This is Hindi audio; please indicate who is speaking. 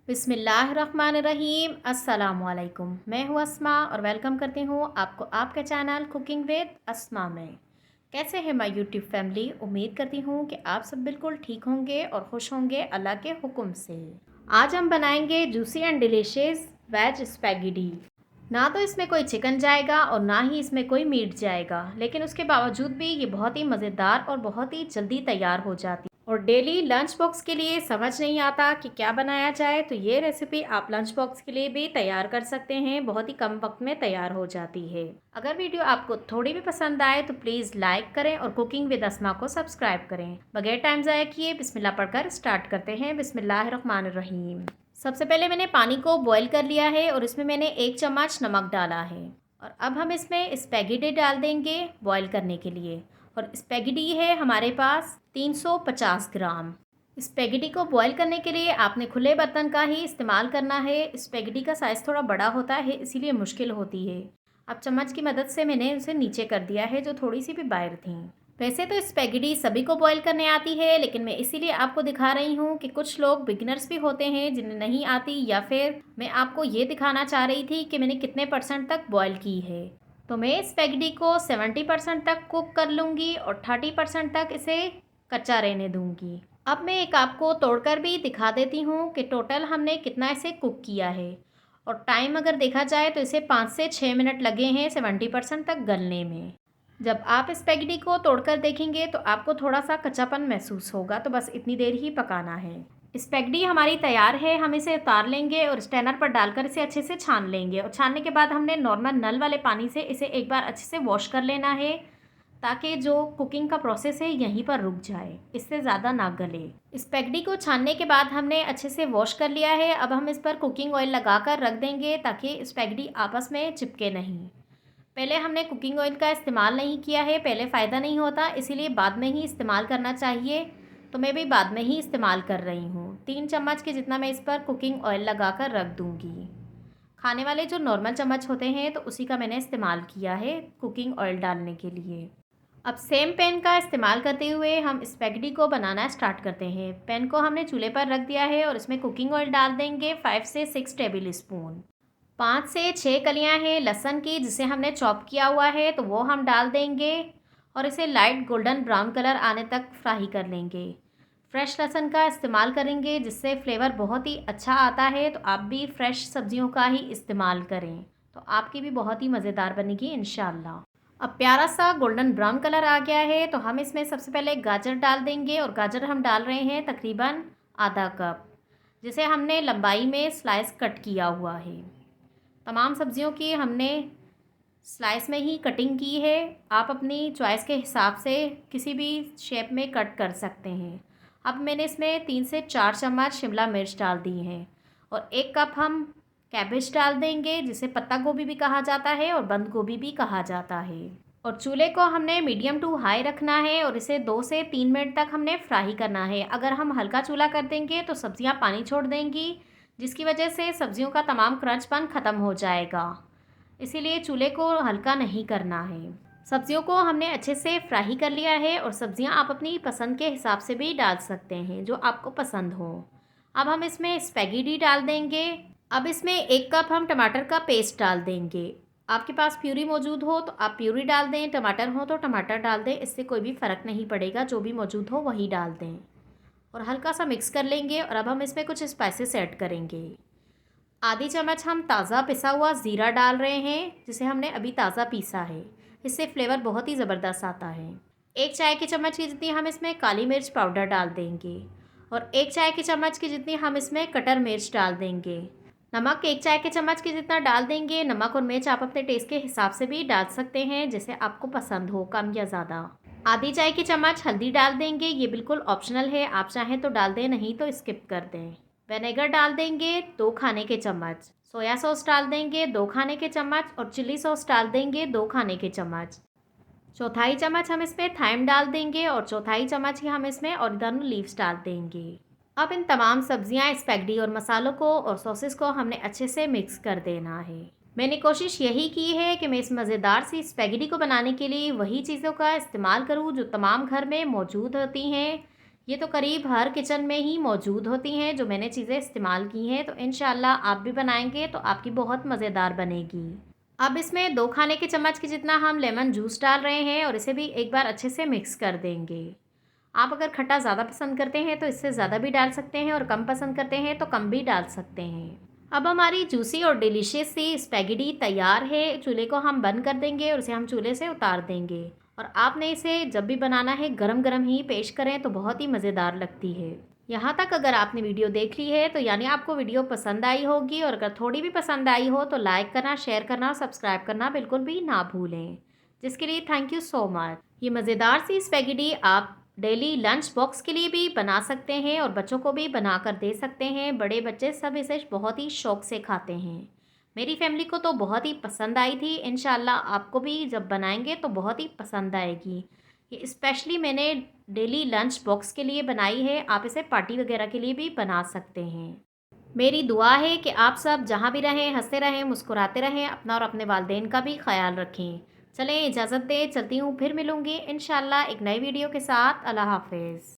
Speaker 1: बिस्मिल्लाहिर्रहमानिर्रहीम। अस्सलामुअलैकुम। मैं हूँ अस्मा और वेलकम करती हूँ आपको आपके चैनल कुकिंग विद अस्मा में। कैसे हैं माय यूट्यूब फैमिली? उम्मीद करती हूँ कि आप सब बिल्कुल ठीक होंगे और खुश होंगे अल्लाह के हुक्म से। आज हम बनाएंगे juicy and delicious veg spaghetti. ना तो इसमें कोई चिकन जाएगा और ना ही इसमें कोई मीट जाएगा, लेकिन उसके बावजूद भी ये बहुत ही मज़ेदार और बहुत ही जल्दी तैयार हो जाती है। और डेली लंच बॉक्स के लिए समझ नहीं आता कि क्या बनाया जाए, तो ये रेसिपी आप लंच बॉक्स के लिए भी तैयार कर सकते हैं। बहुत ही कम वक्त में तैयार हो जाती है। अगर वीडियो आपको थोड़ी भी पसंद आए तो प्लीज़ लाइक करें और कुकिंग विद अस्मा को सब्सक्राइब करें। बगैर टाइम ज़ाया किए बिस्मिल्लाह पढ़कर स्टार्ट करते हैं। बिस्मिल्लाहिर्रहमानिर्रहीम। सबसे पहले मैंने पानी को बॉईल कर लिया है और इसमें मैंने 1 चम्मच नमक डाला है। और अब हम इसमें स्पैगेटी डाल देंगे बॉईल करने के लिए। और स्पैगेटी है हमारे पास 350 ग्राम। स्पैगेटी को बॉईल करने के लिए आपने खुले बर्तन का ही इस्तेमाल करना है। स्पैगेटी का साइज़ थोड़ा बड़ा होता है, इसीलिए मुश्किल होती है। अब चम्मच की मदद से मैंने उसे नीचे कर दिया है जो थोड़ी सी भी बाहर थी। वैसे तो स्पैगेटी सभी को बॉईल करने आती है, लेकिन मैं इसीलिए आपको दिखा रही हूँ कि कुछ लोग बिगिनर्स भी होते हैं जिन्हें नहीं आती, या फिर मैं आपको ये दिखाना चाह रही थी कि मैंने कितने % तक बॉईल की है। तो मैं स्पैगेटी को 70% तक कुक कर लूँगी और 30% तक इसे कच्चा रहने दूँगी। अब मैं एक आपको तोड़कर भी दिखा देती हूँ कि टोटल हमने कितना इसे कुक किया है। और टाइम अगर देखा जाए तो इसे 5 से 6 मिनट लगे हैं 70% तक गलने में। जब आप स्पैगेटी को तोड़कर देखेंगे तो आपको थोड़ा सा कच्चापन महसूस होगा, तो बस इतनी देर ही पकाना है। स्पैगेटी हमारी तैयार है। हम इसे उतार लेंगे और स्ट्रेनर पर डालकर इसे अच्छे से छान लेंगे। और छानने के बाद हमने नॉर्मल नल वाले पानी से इसे एक बार अच्छे से वॉश कर लेना है, ताकि जो कुकिंग का प्रोसेस है यहीं पर रुक जाए, इससे ज़्यादा ना गले। स्पैगेटी को छानने के बाद हमने अच्छे से वॉश कर लिया है। अब हम इस पर कुकिंग ऑयल लगाकर रख देंगे ताकि स्पैगेटी आपस में चिपके नहीं। पहले हमने कुकिंग ऑयल का इस्तेमाल नहीं किया है, पहले फ़ायदा नहीं होता, इसीलिए बाद में ही इस्तेमाल करना चाहिए। तो मैं भी बाद में ही इस्तेमाल कर रही हूँ। 3 चम्मच के जितना मैं इस पर कुकिंग ऑयल लगाकर रख दूँगी। खाने वाले जो नॉर्मल चम्मच होते हैं तो उसी का मैंने इस्तेमाल किया है कुकिंग ऑयल डालने के लिए। अब सेम पैन का इस्तेमाल करते हुए हम स्पैगेटी को बनाना स्टार्ट करते हैं। पैन को हमने चूल्हे पर रख दिया है और इसमें कुकिंग ऑयल डाल देंगे 5 से 6 टेबल स्पून। 5 से 6 कलियां हैं लहसुन की जिसे हमने चॉप किया हुआ है, तो वो हम डाल देंगे और इसे लाइट गोल्डन ब्राउन कलर आने तक फ्राई कर लेंगे। फ्रेश लहसुन का इस्तेमाल करेंगे जिससे फ्लेवर बहुत ही अच्छा आता है, तो आप भी फ्रेश सब्जियों का ही इस्तेमाल करें, तो आपकी भी बहुत ही मज़ेदार बनेगी इंशाल्लाह। अब प्यारा सा गोल्डन ब्राउन कलर आ गया है, तो हम इसमें सबसे पहले गाजर डाल देंगे। और गाजर हम डाल रहे हैं तकरीबन आधा कप, जिसे हमने लंबाई में स्लाइस कट किया हुआ है। तमाम सब्जियों की हमने स्लाइस में ही कटिंग की है। आप अपनी चॉइस के हिसाब से किसी भी शेप में कट कर सकते हैं। अब मैंने इसमें 3 से 4 चम्मच शिमला मिर्च डाल दी हैं। और 1 कप हम कैबेज डाल देंगे, जिसे पत्ता गोभी भी कहा जाता है और बंद गोभी भी कहा जाता है। और चूल्हे को हमने मीडियम टू हाई रखना है और इसे 2 से 3 मिनट तक हमने फ्राई करना है। अगर हम हल्का चूल्हा कर देंगे तो सब्जियां पानी छोड़ देंगी, जिसकी वजह से सब्जियों का तमाम क्रंचपन ख़त्म हो जाएगा। इसीलिए चूल्हे को हल्का नहीं करना है। सब्जियों को हमने अच्छे से फ्राई कर लिया है और सब्जियां आप अपनी पसंद के हिसाब से भी डाल सकते हैं, जो आपको पसंद हो। अब हम इसमें स्पैगेटी डाल देंगे। अब इसमें 1 कप हम टमाटर का पेस्ट डाल देंगे। आपके पास प्यूरी मौजूद हो तो आप प्यूरी डाल दें, टमाटर हो तो टमाटर डाल दें, इससे कोई भी फ़र्क नहीं पड़ेगा, जो भी मौजूद हो वही डाल दें। और हल्का सा मिक्स कर लेंगे। और अब हम इसमें कुछ स्पाइसेस ऐड करेंगे। आधी चम्मच हम ताज़ा पिसा हुआ ज़ीरा डाल रहे हैं, जिसे हमने अभी ताज़ा पीसा है। इससे फ्लेवर बहुत ही ज़बरदस्त आता है। 1 चाय की चम्मच की जितनी हम इसमें काली मिर्च पाउडर डाल देंगे। और 1 चाय की चम्मच की जितनी हम इसमें कटर मिर्च डाल देंगे। नमक 1 चाय के चम्मच की जितना डाल देंगे। नमक और मिर्च आप अपने टेस्ट के हिसाब से भी डाल सकते हैं, जैसे आपको पसंद हो, कम या ज़्यादा। आधी चाय की चम्मच हल्दी डाल देंगे। ये बिल्कुल ऑप्शनल है, आप चाहें तो डाल दें, नहीं तो स्किप कर दें। विनेगर डाल देंगे 2 खाने के चम्मच। सोया सॉस डाल देंगे 2 खाने के चम्मच। और चिल्ली सॉस डाल देंगे 2 खाने के चम्मच। चौथाई चम्मच हम इसमें थाइम डाल देंगे और चौथाई चम्मच ही हम इसमें ऑरिगेनो लीव्स डाल देंगे। अब इन तमाम सब्जियां, स्पैगेटी और मसालों को और सॉसेस को हमने अच्छे से मिक्स कर देना है। मैंने कोशिश यही की है कि मैं इस मज़ेदार सी स्पैगेटी को बनाने के लिए वही चीज़ों का इस्तेमाल करूं जो तमाम घर में मौजूद होती हैं। ये तो करीब हर किचन में ही मौजूद होती हैं जो मैंने चीज़ें इस्तेमाल की हैं, तो इंशाल्लाह आप भी बनाएंगे तो आपकी बहुत मज़ेदार बनेगी। अब इसमें 2 खाने के चम्मच के जितना हम लेमन जूस डाल रहे हैं और इसे भी एक बार अच्छे से मिक्स कर देंगे। आप अगर खट्टा ज़्यादा पसंद करते हैं तो इससे ज़्यादा भी डाल सकते हैं और कम पसंद करते हैं तो कम भी डाल सकते हैं। अब हमारी जूसी और डिलीशियस सी स्पैगेटी तैयार है। चूल्हे को हम बंद कर देंगे और इसे हम चूल्हे से उतार देंगे। और आपने इसे जब भी बनाना है गरम गरम ही पेश करें तो बहुत ही मज़ेदार लगती है। यहाँ तक अगर आपने वीडियो देख ली है तो यानी आपको वीडियो पसंद आई होगी, और अगर थोड़ी भी पसंद आई हो तो लाइक करना, शेयर करना और सब्सक्राइब करना बिल्कुल भी ना भूलें, जिसके लिए थैंक यू सो मच। ये मज़ेदार सी स्पैगेटी आप डेली लंच बॉक्स के लिए भी बना सकते हैं और बच्चों को भी बना कर दे सकते हैं। बड़े बच्चे सब इसे बहुत ही शौक से खाते हैं। मेरी फैमिली को तो बहुत ही पसंद आई थी। इंशाल्लाह आपको भी जब बनाएंगे तो बहुत ही पसंद आएगी। ये स्पेशली मैंने डेली लंच बॉक्स के लिए बनाई है। आप इसे पार्टी वगैरह के लिए भी बना सकते हैं। मेरी दुआ है कि आप सब जहाँ भी रहें हंसते रहें, मुस्कुराते रहें, अपना और अपने वालिदैन का भी ख्याल रखें। चलें इजाज़त दें, चलती हूँ, फिर मिलूँगी इंशाल्लाह एक नई वीडियो के साथ। अल्लाह हाफ़िज़।